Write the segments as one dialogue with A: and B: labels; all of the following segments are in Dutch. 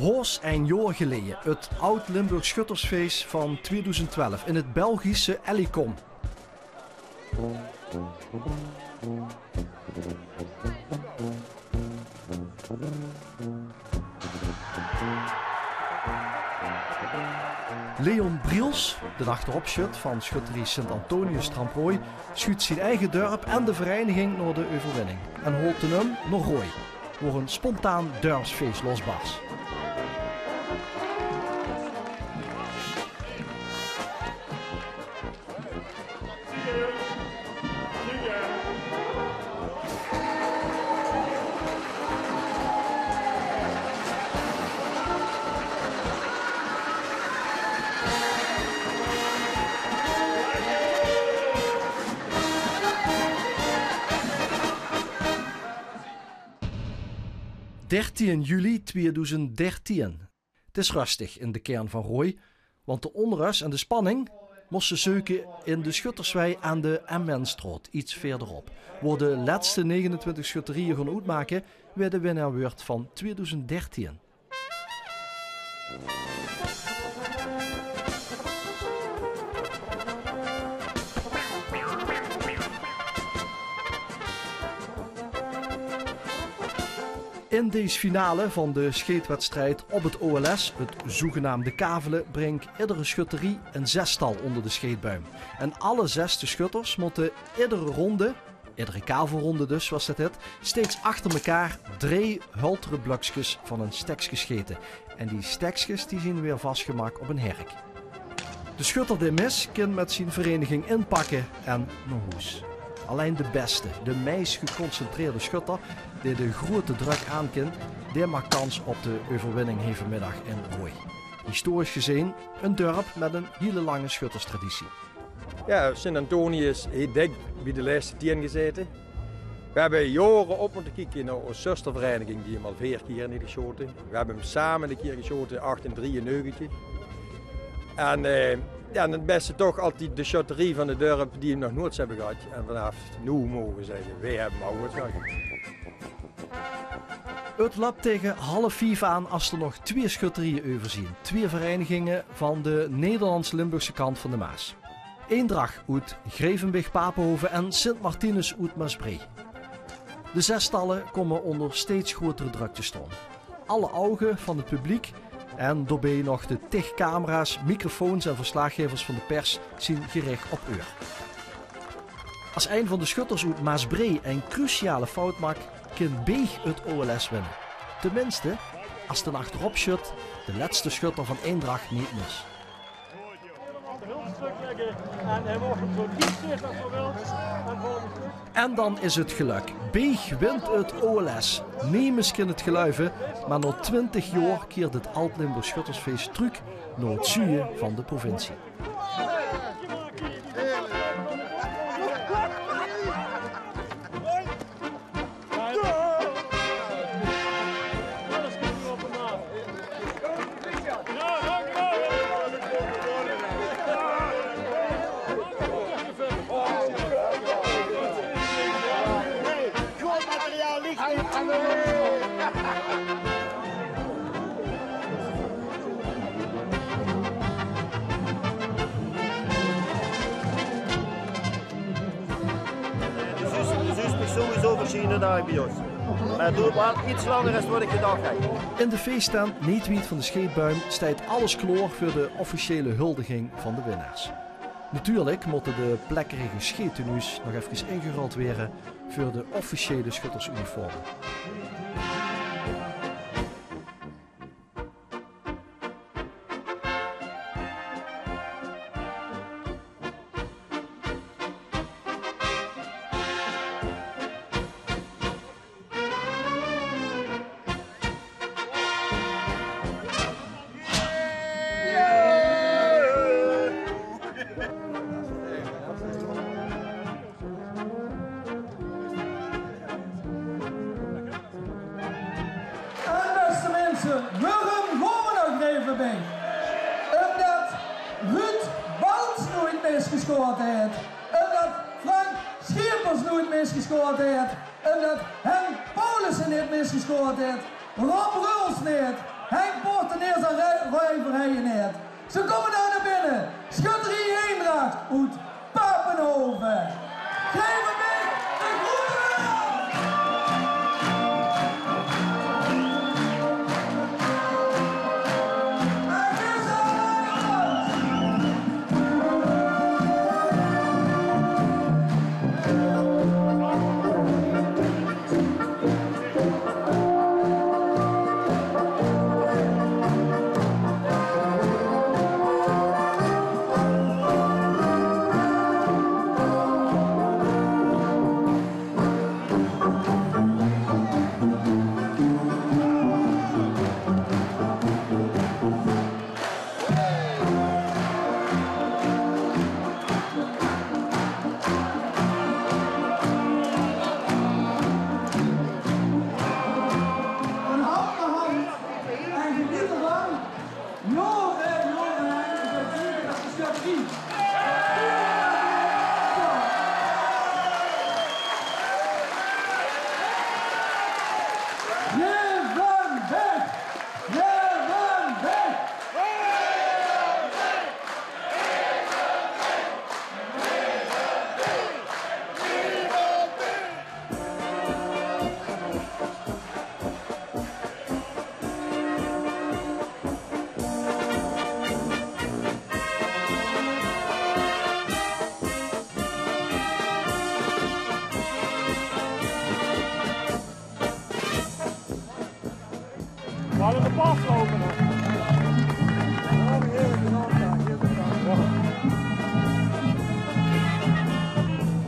A: Hoors en jaar geleden, het Oud-Limburg Schuttersfeest van 2012 in het Belgische Ellicom. Leon Briels, de achteropschut van schutterie Sint-Antonius Tramprooi, schuurt zijn eigen dorp en de vereniging naar de overwinning. En holt hem nog rooi, voor een spontaan dorpsfeest losbarst. ...13 juli 2013. Het is rustig in de kern van Rooi, want de onrust en de spanning moesten zoeken in de Schutterswei aan de Emmenstraat, iets verderop. Waar de laatste 29 schutterieën gaan uitmaken, weer de winnaar wordt van 2013. In deze finale van de scheetwedstrijd op het OLS, het zogenaamde kavelen, brengt iedere schutterie een zestal onder de scheetbuim. En alle 6 schutters moeten iedere kavelronde dus was het, steeds achter elkaar 3 hultere blokjes van een stekje scheten. En die stekjes die zijn weer vastgemaakt op een herk. De schutter die mis kan met zijn vereniging inpakken en naar huis. Alleen de beste, de meest geconcentreerde schutter die de grote druk aankent, die maakt kans op de overwinning heeft vanmiddag in Rooi. Historisch gezien een dorp met een hele lange schutterstraditie.
B: Ja, Sint-Antonius heeft dik bij de laatste 10 gezeten. We hebben jaren op moeten kijken naar onze zustervereniging die hem al 4 keer heeft geschoten. We hebben hem samen een keer geschoten, 1893. En het beste toch altijd de schutterie van de dorp die hem nog nooit hebben gehad. En vanaf nu mogen we zeggen, wij hebben hem al goed gehad.
A: Het loopt tegen 3:30 aan als er nog 2 schutterieën overzien. 2 verenigingen van de Nederlands-Limburgse kant van de Maas. Eendracht uit Grevenweg-Papenhoven en Sint-Martinus uit Maasbree. De 6 stallen komen onder steeds grotere druk te staan. Alle ogen van het publiek en daarbij nog de 10 camera's, microfoons en verslaggevers van de pers zien gericht op uur. Als een van de schutters uit Maasbree een cruciale fout maakt, kan Beeg het OLS winnen. Tenminste, als de achteropschut de laatste schutter van Eendracht niet mis. En dan is het geluk. Beeg wint het OLS. Nee, misschien het geluiven, maar na 20 jaar keert het Alt-Limburg Schuttersfeest terug naar het zuiden van de provincie.
C: Sowieso verschillende dagen bij ons. Maar het duurt wel iets langer dan wat ik gedacht heb.
A: In de feesttent Neetwiet van de Scheetbuim staat alles klaar voor de officiële huldiging van de winnaars. Natuurlijk moeten de plekkerige scheettenues nog even ingeruild worden voor de officiële schuttersuniformen.
D: Waarom gaan we nog even bij? Omdat Ruud Balts nooit misgescoord heeft. Omdat Frank Schiepers nooit misgescoord heeft. Omdat Henk Paulussen niet misgescoord heeft. Rob Ruls neer. Henk Poort en eerst een Roy Verheijen neer. Ze komen daar naar binnen. Schutterie Eendracht uit Papenhoven. Geef hem mee de groene
E: We hadden de pas lopen.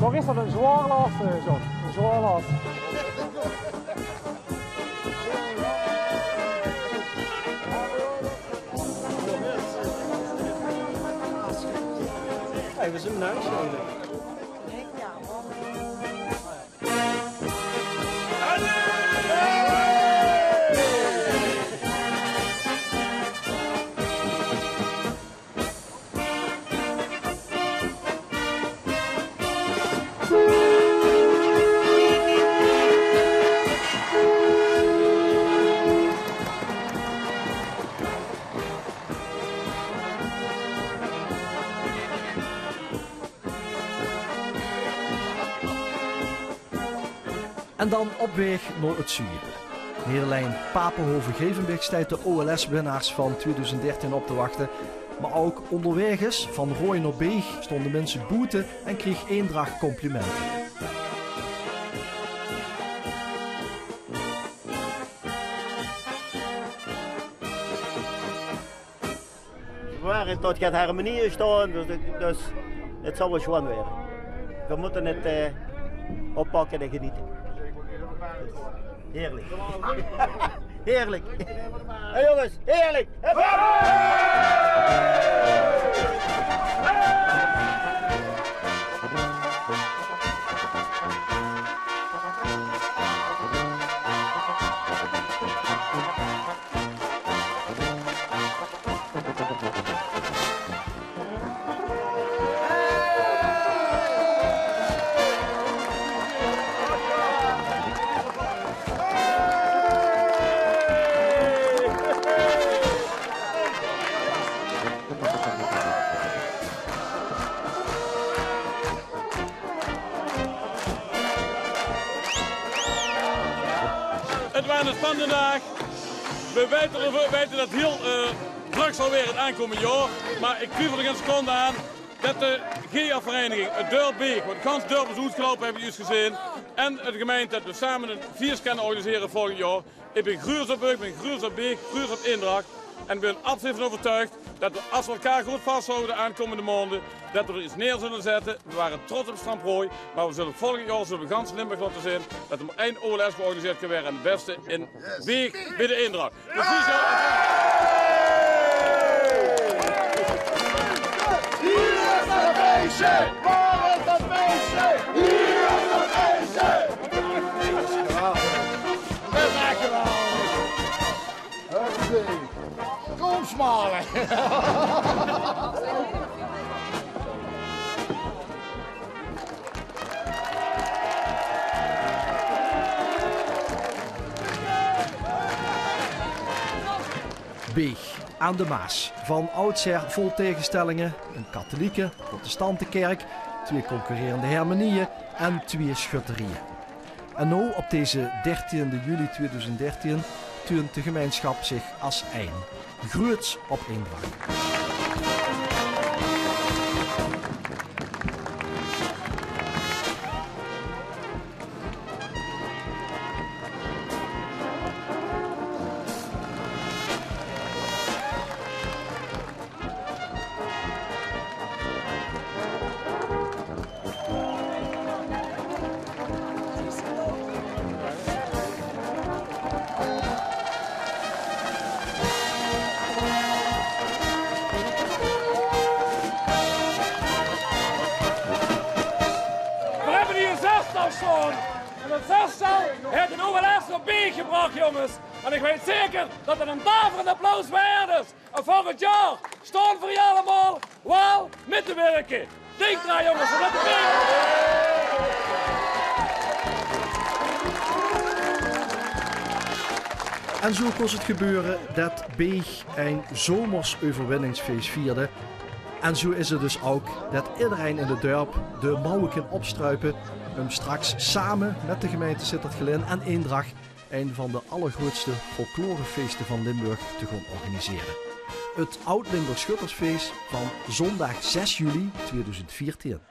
E: Toch is dat een zwaar last, John? Een zwaar last. Hey, we zijn naar huis gereden.
A: En dan op weg naar het zuiden. Nederlijn Papenhoven-Gevenbeek staat de OLS-winnaars van 2013 op te wachten. Maar ook onderweg is, van Rooi naar Beeg, stonden mensen boete en kreeg Eendracht complimenten.
C: We waren tot het harmonie staan, dus het zal wel schoon worden. We moeten het oppakken en genieten. Dus, heerlijk. Heerlijk. Hey jongens, heerlijk.
F: Het was een spannende dag. We weten dat heel druk zal weer het aankomende jaar. Maar ik twijfel er geen seconde aan dat de GA-vereniging, het Dorpbeek, wat gans dorp is uitgelopen, hebben jullie gezien. En de gemeente dat we samen een viers kunnen organiseren volgend jaar. Ik ben gruus op Beek, ik ben gruus op Beek, gruus op Eendracht. En ik ben absoluut van overtuigd dat we, als we elkaar goed vasthouden de aankomende maanden, dat we er iets neer zullen zetten. We waren trots op Stramprooi, maar we zullen volgend jaar zullen we gans Limburg laten zien dat er maar één OLS georganiseerd kan worden en het beste in Beek bij de Eendracht. Dus hier
G: is het feestje! Waar is het feestje? Hier is het feestje! Kom smalen!
A: Beeg aan de Maas. Van oudsher vol tegenstellingen, een katholieke, protestante kerk, 2 concurrerende hermenieën en 2 schutterieën. En nu op deze 13 juli 2013 tuint de gemeenschap zich als één. Groots op Eendracht.
E: En het zestal heeft een OLS op B gebracht, jongens. En ik weet zeker dat het een daverend applaus waard is. En volgend jaar staan voor jullie allemaal wel mee te werken. Denk eraan, jongens, dat het
A: En zo kon het gebeuren dat Beeg een zomers overwinningsfeest vierde. En zo is het dus ook dat iedereen in de dorp de mouwen kan opstruipen om straks samen met de gemeente Sittard-Geleen en Eendracht een van de allergrootste folklorefeesten van Limburg te gaan organiseren. Het Oud-Limburg Schuttersfeest van zondag 6 juli 2014.